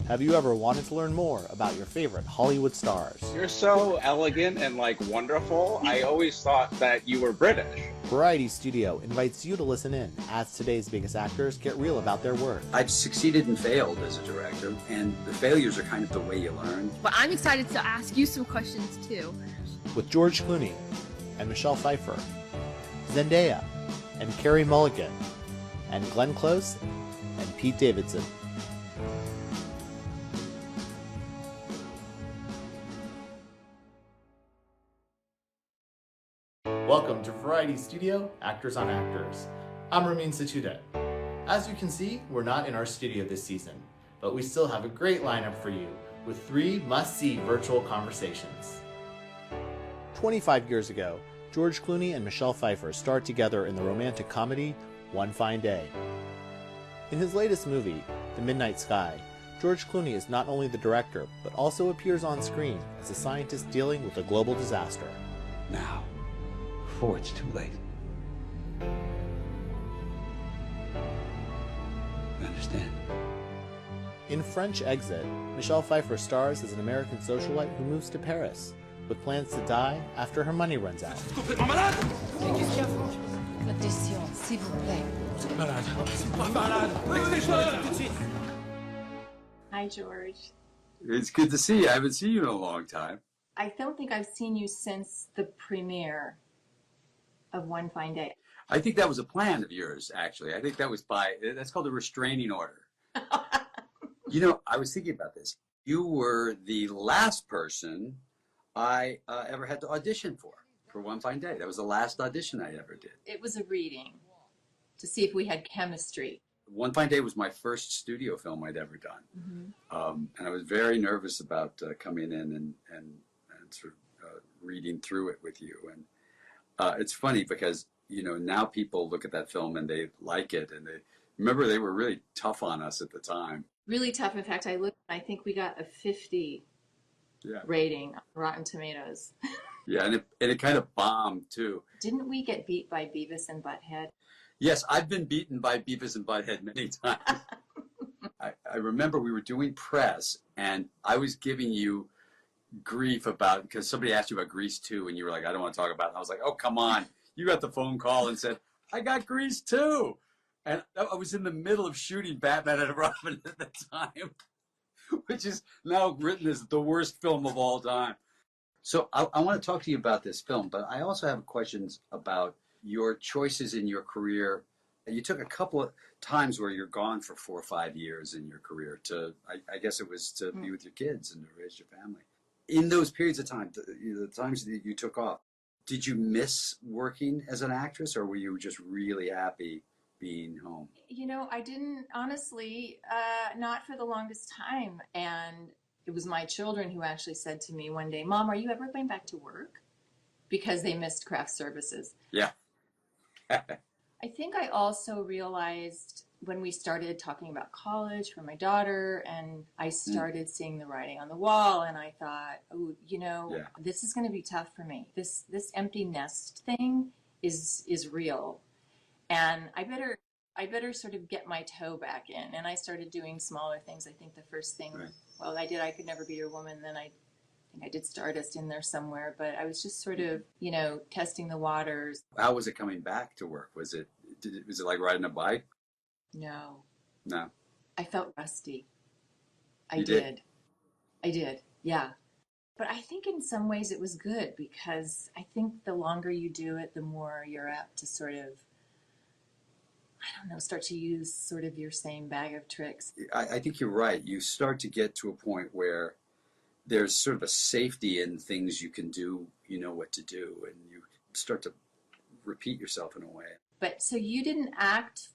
Have you ever wanted to learn more about your favorite Hollywood stars? You're so elegant and wonderful. I always thought that you were British. Variety Studio invites you to listen in as today's biggest actors get real about their work. I've succeeded and failed as a director, and the failures are kind of the way you learn. But I'm excited to ask you some questions too. With George Clooney and Michelle Pfeiffer, Zendaya and Carey Mulligan, and Glenn Close and Pete Davidson. Welcome to Variety Studio, Actors on Actors. I'm Ramin Satudet. As you can see, we're not in our studio this season, but we still have a great lineup for you with 3 must-see virtual conversations. 25 years ago, George Clooney and Michelle Pfeiffer starred together in the romantic comedy One Fine Day. In his latest movie, The Midnight Sky, George Clooney is not only the director, but also appears on screen as a scientist dealing with a global disaster. Now, before it's too late. You understand? In French Exit, Michelle Pfeiffer stars as an American socialite who moves to Paris, with plans to die after her money runs out. Hi, George. It's good to see you. I haven't seen you in a long time. I don't think I've seen you since the premiere of One Fine Day. I think that was a plan of yours, actually. I think that was that's called a restraining order. You know, I was thinking about this. You were the last person I ever had to audition for One Fine Day. That was the last audition I ever did. It was a reading to see if we had chemistry. One Fine Day was my first studio film I'd ever done. Mm-hmm. And I was very nervous about coming in and sort of reading through it with you. And it's funny because, you know, now people look at that film and they like it. And they were really tough on us at the time. Really tough. In fact, I think we got a 50 rating on Rotten Tomatoes. Yeah, and it kind of bombed, too. Didn't we get beat by Beavis and Butthead? Yes, I've been beaten by Beavis and Butthead many times. I remember we were doing press, and I was giving you grief about, because somebody asked you about Grease 2, and you were like, I don't want to talk about it. And I was like, oh, come on. You got the phone call and said, I got Grease 2. And I was in the middle of shooting Batman and Robin at the time, which is now written as the worst film of all time. So I want to talk to you about this film, but I also have questions about your choices in your career. You took a couple of times where you're gone for 4 or 5 years in your career to, I guess it was to be with your kids and to raise your family. In those periods of time, the times that you took off, did you miss working as an actress, or were you just really happy being home? You know, I didn't, honestly, not for the longest time. And it was my children who actually said to me one day, Mom, are you ever going back to work? Because they missed craft services. Yeah. I think I also realized when we started talking about college for my daughter, and I started seeing the writing on the wall, and I thought, oh, you know, this is going to be tough for me. This empty nest thing is real, and I better sort of get my toe back in. And I started doing smaller things. I think the first thing, I did I Could Never Be Your Woman. Then I think I did Stardust in there somewhere, but I was just sort of, you know, testing the waters. How was it coming back to work? Was it like riding a bike? No. I felt rusty. You did? I did, yeah. But I think in some ways it was good, because I think the longer you do it, the more you're apt to sort of, start to use sort of your same bag of tricks. I think you're right. You start to get to a point where there's sort of a safety in things you can do, you know what to do, and you start to repeat yourself in a way. But so you didn't act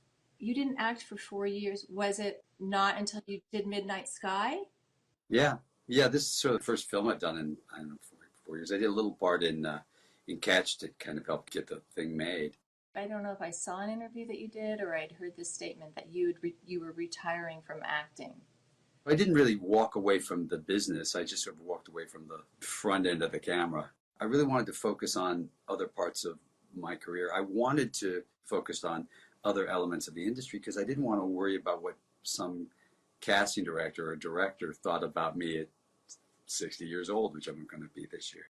for 4 years. Was it not until you did Midnight Sky? Yeah. This is sort of the first film I've done in, I don't know, 4 years. I did a little part in Catch to kind of help get the thing made. I don't know if I saw an interview that you did, or I'd heard this statement that you were retiring from acting. I didn't really walk away from the business. I just sort of walked away from the front end of the camera. I really wanted to focus on other parts of my career. I wanted to focus on other elements of the industry because I didn't want to worry about what some casting director or director thought about me at 60 years old, which I'm going to be this year.